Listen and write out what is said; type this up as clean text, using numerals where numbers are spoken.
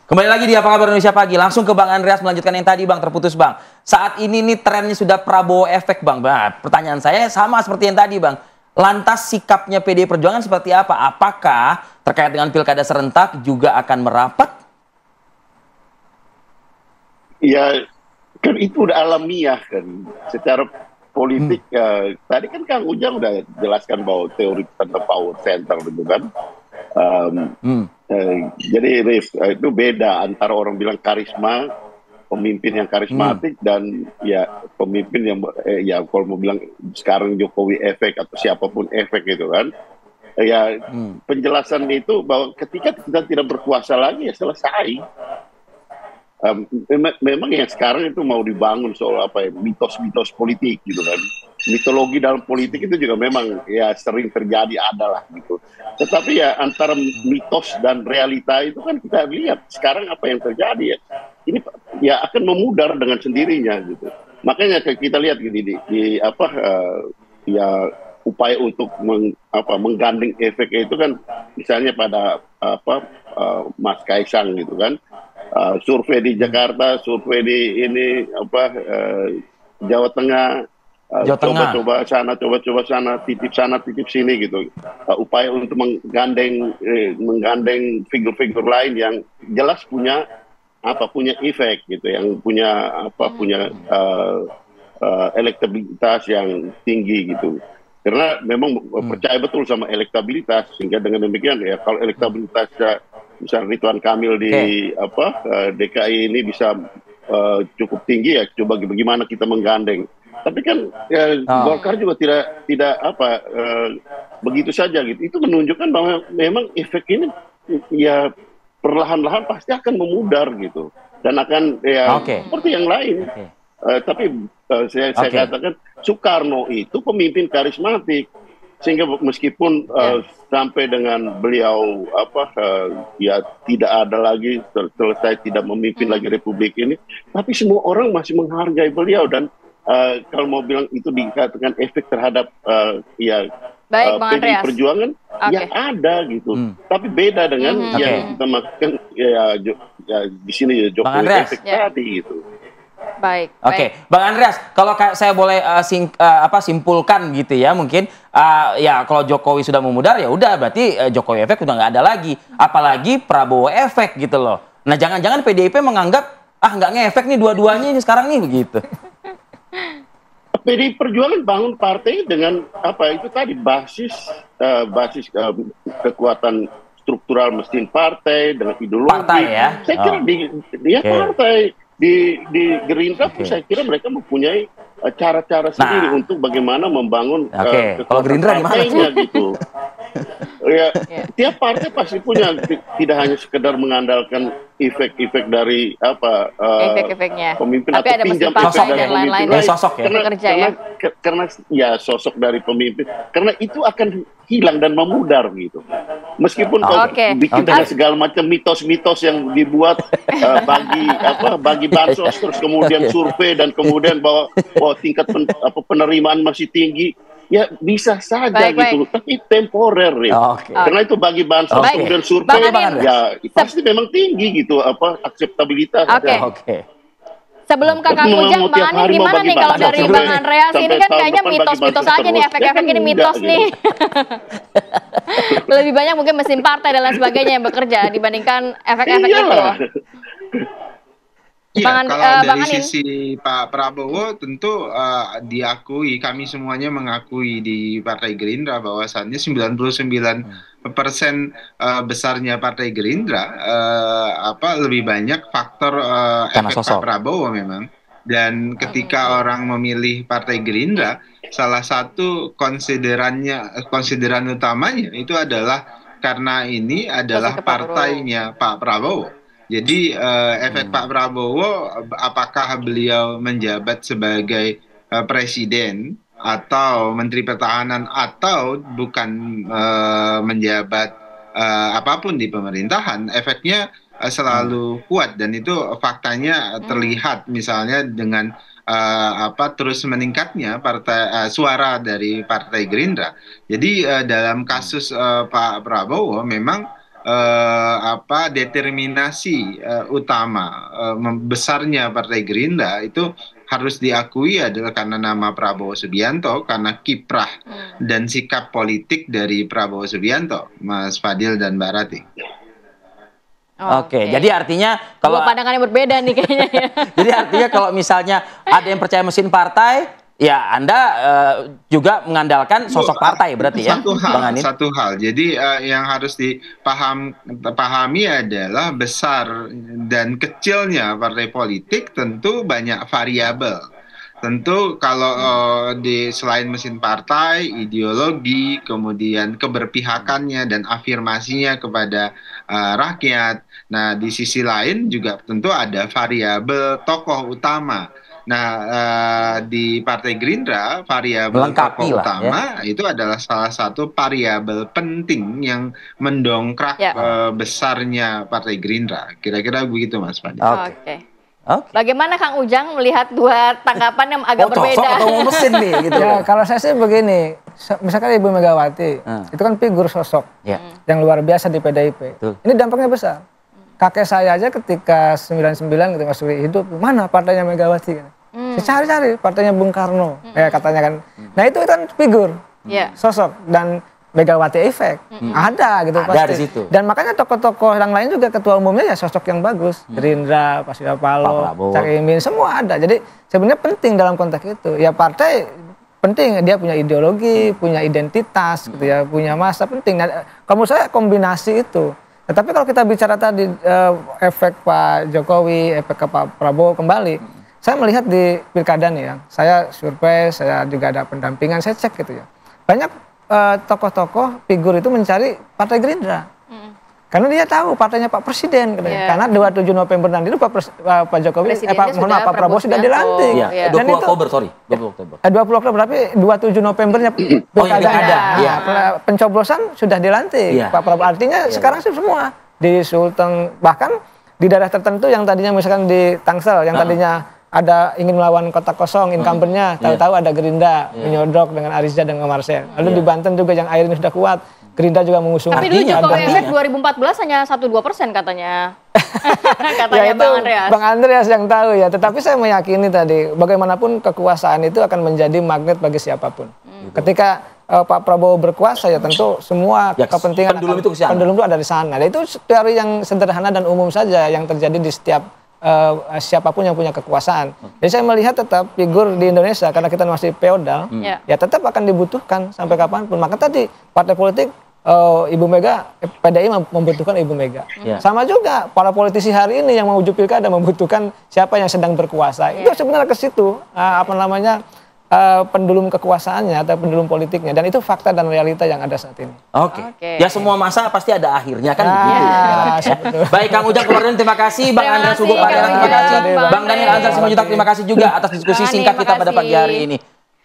Kembali lagi di Apa Kabar Indonesia Pagi. Langsung ke Bang Andreas melanjutkan yang tadi Bang, terputus Bang. Saat ini nih trennya sudah Prabowo efek Bang. Nah, pertanyaan saya sama seperti yang tadi Bang. Lantas sikapnya PDI Perjuangan seperti apa? Apakah terkait dengan pilkada serentak juga akan merapat? Ya, kan itu udah alamiah kan. Secara politik, tadi kan Kang Ujang udah jelaskan bahwa teori tentang power center gitu kan. Jadi Rif, itu beda antara orang bilang karisma, pemimpin yang karismatik dan ya pemimpin yang ya kalau mau bilang sekarang Jokowi efek atau siapapun efek gitu kan. Ya penjelasan itu bahwa ketika kita tidak berkuasa lagi ya selesai. Memang yang sekarang itu mau dibangun soal apa ya, mitos-mitos politik gitu kan. Mitologi dalam politik itu juga memang ya sering terjadi, adalah gitu. Tetapi ya antara mitos dan realita itu kan kita lihat sekarang apa yang terjadi ya. Ini ya akan memudar dengan sendirinya gitu. Makanya kita lihat gini di apa ya upaya untuk menggandeng efek itu kan misalnya pada Mas Kaisang gitu kan. Survei di Jakarta, survei di ini Jawa Tengah, coba-coba sana, titip sana, titip sini gitu. Upaya untuk menggandeng figur-figur lain yang jelas punya efek gitu, yang punya elektabilitas yang tinggi gitu. Karena memang percaya betul sama elektabilitas, sehingga dengan demikian ya kalau elektabilitasnya misalnya Ridwan Kamil di DKI ini bisa cukup tinggi ya, coba bagaimana kita menggandeng. Tapi kan ya, Golkar juga tidak begitu saja gitu. Itu menunjukkan bahwa memang efek ini ya perlahan-lahan pasti akan memudar gitu, dan akan ya seperti yang lain. Tapi saya katakan Soekarno itu pemimpin karismatik, sehingga meskipun sampai dengan beliau ya tidak ada lagi, selesai tidak memimpin lagi Republik ini, tapi semua orang masih menghargai beliau. Dan kalau mau bilang itu dikatakan efek terhadap PDI Perjuangan, ya ada gitu. Tapi beda dengan yang kita maksudkan ya di sini ya Jokowi efek tadi gitu. Baik. Bang Andreas, kalau saya boleh simpulkan gitu ya, mungkin ya kalau Jokowi sudah memudar ya udah berarti Jokowi efek udah nggak ada lagi, apalagi Prabowo efek gitu loh. Nah jangan-jangan PDIP menganggap nggak ngefek nih dua-duanya ini sekarang nih begitu. PDI Perjuangan bangun partai dengan itu tadi basis kekuatan struktural mesin partai dengan ideologi. Partai ya. Saya kira dia partai. Di Gerindra pun saya kira mereka mempunyai cara-cara sendiri untuk bagaimana membangun kekuatan partainya gitu. Ya, tiap partai pasti punya, tidak hanya sekedar mengandalkan efek-efek dari efek-efeknya pemimpin, tapi atau ada pinjam sosok efek dari dan lain-lain sosok ya. karena ya sosok dari pemimpin, karena itu akan hilang dan memudar gitu. Meskipun bikin dengan segala macam mitos-mitos yang dibuat bagi bansos, terus kemudian survei, dan kemudian bahwa tingkat penerimaan masih tinggi. Ya bisa saja gitu, tapi temporer ya. Karena itu bagi bansos, kemudian survei, ya pasti memang tinggi gitu akseptabilitas. Sebelum Kakak Ujang, Bang Ani gimana nih kalau dari Bang Andreas ini kan kayaknya mitos-mitos aja nih, efek-efek ini mitos nih. Lebih banyak mungkin mesin partai dan lain sebagainya yang bekerja dibandingkan efek-efek itu. Iya, kalau dari sisi Pak Prabowo tentu diakui, kami semuanya mengakui di Partai Gerindra bahwasannya 99% besarnya Partai Gerindra lebih banyak faktor efek Pak Prabowo memang. Dan ketika orang memilih Partai Gerindra, salah satu konsideran utamanya itu adalah karena ini adalah partainya Pak Prabowo. Jadi efek Pak Prabowo, apakah beliau menjabat sebagai presiden atau menteri pertahanan atau bukan menjabat apapun di pemerintahan, efeknya selalu kuat, dan itu faktanya terlihat misalnya dengan terus meningkatnya suara dari Partai Gerindra. Jadi dalam kasus Pak Prabowo memang determinasi utama besarnya Partai Gerindra itu harus diakui adalah karena nama Prabowo Subianto, karena kiprah dan sikap politik dari Prabowo Subianto, Mas Fadil dan Mbak Rati. Oke, jadi artinya kalau pandangannya berbeda nih kayaknya ya. Jadi artinya kalau misalnya ada yang percaya mesin partai, ya Anda juga mengandalkan sosok partai berarti ya, Bang Anin? Satu hal. Jadi yang harus dipahami adalah besar dan kecilnya partai politik tentu banyak variabel. Tentu kalau selain mesin partai, ideologi, kemudian keberpihakannya dan afirmasinya kepada rakyat. Nah, di sisi lain juga tentu ada variabel tokoh utama. Nah, di Partai Gerindra, variabel tokoh utama itu adalah salah satu variabel penting yang mendongkrak besarnya Partai Gerindra. Kira-kira begitu, Mas Fadil. Oke. Bagaimana Kang Ujang melihat dua tanggapan yang agak berbeda? Atau mesin nih, gitu. Ya, kalau saya sih begini, misalkan Ibu Megawati, itu kan figur sosok yang luar biasa di PDIP. Ini dampaknya besar. Kakek saya aja ketika 99 ketika masih hidup, mana partainya Megawati? Saya cari-cari partainya Bung Karno, katanya kan. Nah itu kan figur, sosok dan Megawati efek ada gitu pasti. Dari situ. Dan makanya tokoh-tokoh yang lain juga ketua umumnya ya sosok yang bagus. Gerindra, Pak Surya Paloh, Cak Imin, semua ada. Jadi sebenarnya penting dalam konteks itu. Ya partai penting dia punya ideologi, punya identitas, gitu ya, punya masa penting. Nah, kalau menurut saya kombinasi itu. Tetapi kalau kita bicara tadi efek Pak Jokowi, efek ke Pak Prabowo kembali, saya melihat di pilkada nih ya. Saya survei, saya juga ada pendampingan, saya cek gitu ya. Banyak tokoh-tokoh figur itu mencari Partai Gerindra. Karena dia tahu partainya Pak Presiden. Karena 27 November nanti itu Pak Jokowi, Pak Prabowo sudah dilantik. 20 Oktober, sorry. 20 Oktober, tapi 27 Novembernya pilkada. Pencoblosan sudah dilantik. Pak Prabowo artinya sekarang sih semua di Sulteng, bahkan di daerah tertentu yang tadinya misalkan di Tangsel, yang tadinya ada ingin melawan kota kosong, incumbent-nya, tahu-tahu ada Gerindra menyodok dengan Ariza dan Marcel. Lalu di Banten juga yang airnya sudah kuat, Gerindra juga mengusung. Tapi dulu Jokowi efek 2014 hanya 1-2% katanya. Ya itu Bang Andreas yang tahu ya. Tetapi saya meyakini tadi, bagaimanapun kekuasaan itu akan menjadi magnet bagi siapapun. Ketika Pak Prabowo berkuasa ya tentu semua kepentingan pendulum itu ada di sana. Dan itu teori yang sederhana dan umum saja yang terjadi di setiap siapapun yang punya kekuasaan. Jadi saya melihat tetap figur di Indonesia karena kita masih feodal, ya tetap akan dibutuhkan sampai kapanpun. Maka tadi partai politik Ibu Mega, PDI membutuhkan Ibu Mega. Sama juga para politisi hari ini yang mewujud pilkada membutuhkan siapa yang sedang berkuasa. Itu sebenarnya ke situ pendulum kekuasaannya atau pendulum politiknya, dan itu fakta dan realita yang ada saat ini. Ya semua masa pasti ada akhirnya kan begitu. Baik Kang Ujang Komarudin terima kasih, Bang Andreas Hugo Pardana terima kasih, Bang Daniel Anzar Simanjuntak terima kasih juga atas diskusi singkat kita pada pagi hari ini.